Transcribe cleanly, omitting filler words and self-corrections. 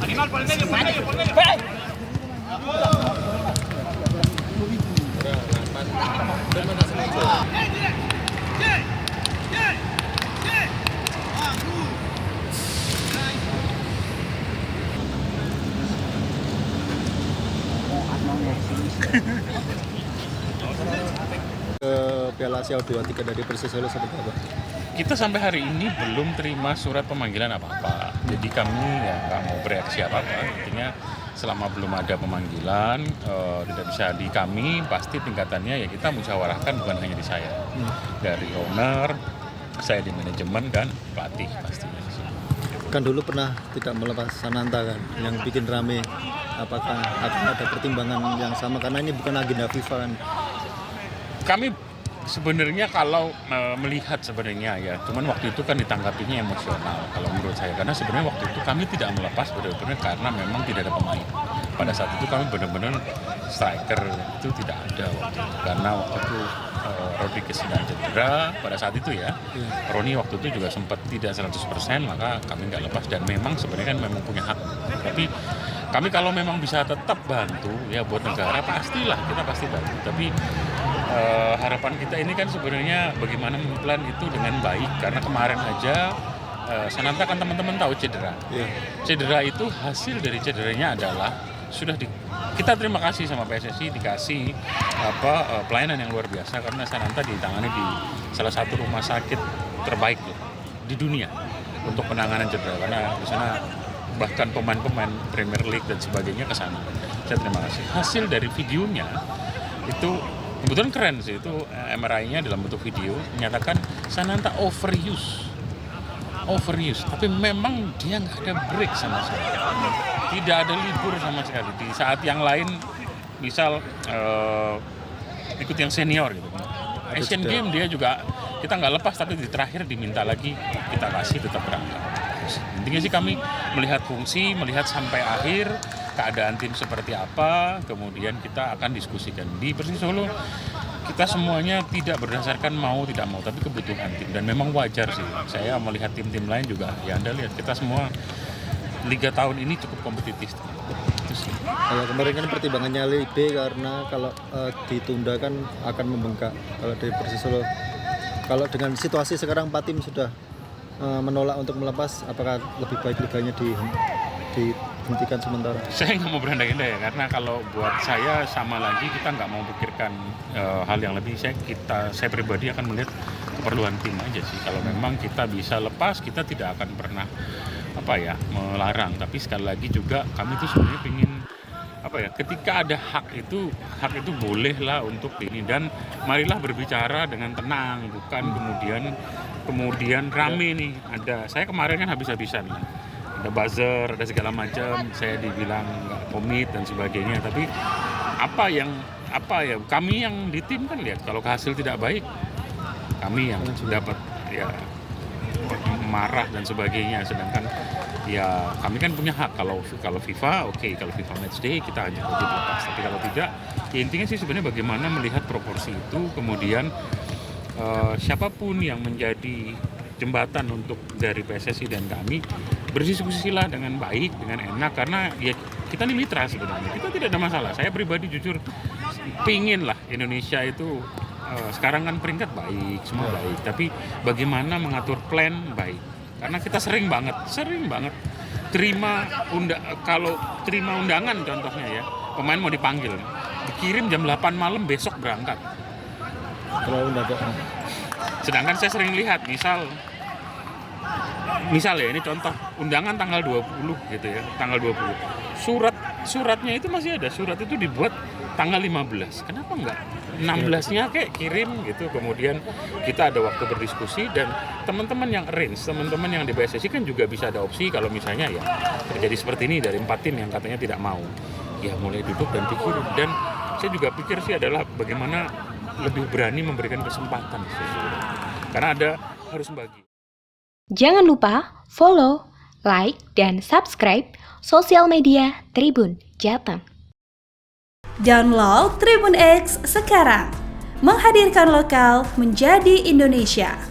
Animal por el medio, por el medio, por el medio. Piala Asia U23 dari Persis Solo seperti apa? Kita sampai hari ini belum terima surat pemanggilan apa-apa. Jadi kami ya nggak mau bereaksi apa-apa. Intinya selama belum ada pemanggilan, tidak bisa di kami, pasti tingkatannya ya kita musyawarahkan bukan hanya di saya. Dari owner, saya di manajemen dan pelatih pastinya. Kan dulu pernah tidak melepas Sananta kan, yang bikin rame. Apakah akan ada pertimbangan yang sama? Karena ini bukan agenda FIFA kan. Kami sebenarnya kalau melihat sebenarnya ya, cuman waktu itu kan ditanggapinya emosional kalau menurut saya, karena sebenarnya waktu itu kami tidak melepas benar-benar karena memang tidak ada pemain. Pada saat itu kami benar-benar striker itu tidak ada waktu itu, karena waktu itu Rodriguez sedang cedera pada saat itu ya. Roni waktu itu juga sempat tidak 100%, maka kami nggak lepas dan memang sebenarnya kan memang punya hak. Tapi kami kalau memang bisa tetap bantu ya buat negara, pastilah kita pasti bantu. Tapi harapan kita ini kan sebenarnya bagaimana memplan itu dengan baik, karena kemarin aja Sananta kan teman-teman tahu cedera. Cedera itu hasil dari cederanya adalah kita terima kasih sama PSSI dikasih pelayanan yang luar biasa, karena Sananta ditangani di salah satu rumah sakit terbaik ya, di dunia untuk penanganan cedera, karena di sana bahkan pemain-pemain Premier League dan sebagainya ke sana. Saya terima kasih. Hasil dari videonya itu kebetulan keren sih, itu MRI-nya dalam bentuk video menyatakan Sananta overuse, tapi memang dia nggak ada break sama sekali, tidak ada libur sama sekali. Di saat yang lain, misal ikut yang senior gitu, Asian Games dia juga kita nggak lepas, tapi di terakhir diminta lagi kita kasih tetap berangkat. Intinya sih kami melihat fungsi, melihat sampai akhir keadaan tim seperti apa, kemudian kita akan diskusikan. Di Persis Solo kita semuanya tidak berdasarkan mau tidak mau, tapi kebutuhan tim, dan memang wajar sih. Saya melihat tim-tim lain juga, ya Anda lihat kita semua liga tahun ini cukup kompetitif. Itu sih. Kalau kemarin kan pertimbangannya LIB karena kalau ditunda kan akan membengkak kalau dari Persis Solo. Kalau dengan situasi sekarang 4 tim sudah menolak untuk melepas, apakah lebih baik liganya dihentikan sementara? Saya nggak mau berandai-andai ya, karena kalau buat saya sama lagi kita nggak mau pikirkan hal yang lebih. Saya pribadi akan melihat keperluan tim aja sih. Kalau memang kita bisa lepas, kita tidak akan pernah melarang. Tapi sekali lagi juga kami tuh sebenarnya ingin ketika ada hak itu bolehlah untuk ini, dan marilah berbicara dengan tenang, bukan kemudian rame nih. Saya kemarin kan habis-habisan nih. Ada buzzer, ada segala macam, saya dibilang nggak komit dan sebagainya. Tapi kami yang di tim kan lihat kalau hasil tidak baik, kami yang dapat ya marah dan sebagainya. Sedangkan ya kami kan punya hak, kalau FIFA kalau FIFA Matchday kita hanya wajib lepas. Tapi kalau tidak, ya intinya sih sebenarnya bagaimana melihat proporsi itu, kemudian siapapun yang menjadi jembatan untuk dari PSSI dan kami berdiskusilah dengan baik, dengan enak, karena ya kita ini mitra sebenarnya, kita tidak ada masalah. Saya pribadi jujur pingin lah Indonesia itu sekarang kan peringkat baik, semua baik, tapi bagaimana mengatur plan baik, karena kita sering banget kalau terima undangan contohnya ya, pemain mau dipanggil, dikirim jam 8 malam besok berangkat. Terlalu mendadak. Sedangkan saya sering lihat misal ya, ini contoh undangan tanggal 20 gitu ya, tanggal 20. Suratnya itu masih ada, surat itu dibuat tanggal 15. Kenapa enggak 16-nya kayak kirim gitu, kemudian kita ada waktu berdiskusi, dan teman-teman yang arrange, teman-teman yang di PSSI kan juga bisa ada opsi kalau misalnya ya terjadi seperti ini dari 4 tim yang katanya tidak mau. Ya mulai duduk dan pikir, dan saya juga pikir sih adalah bagaimana lebih berani memberikan kesempatan sih. Karena harus membagi. Jangan lupa follow like, dan subscribe sosial media Tribun Jateng. Download Tribun X sekarang, menghadirkan lokal menjadi Indonesia.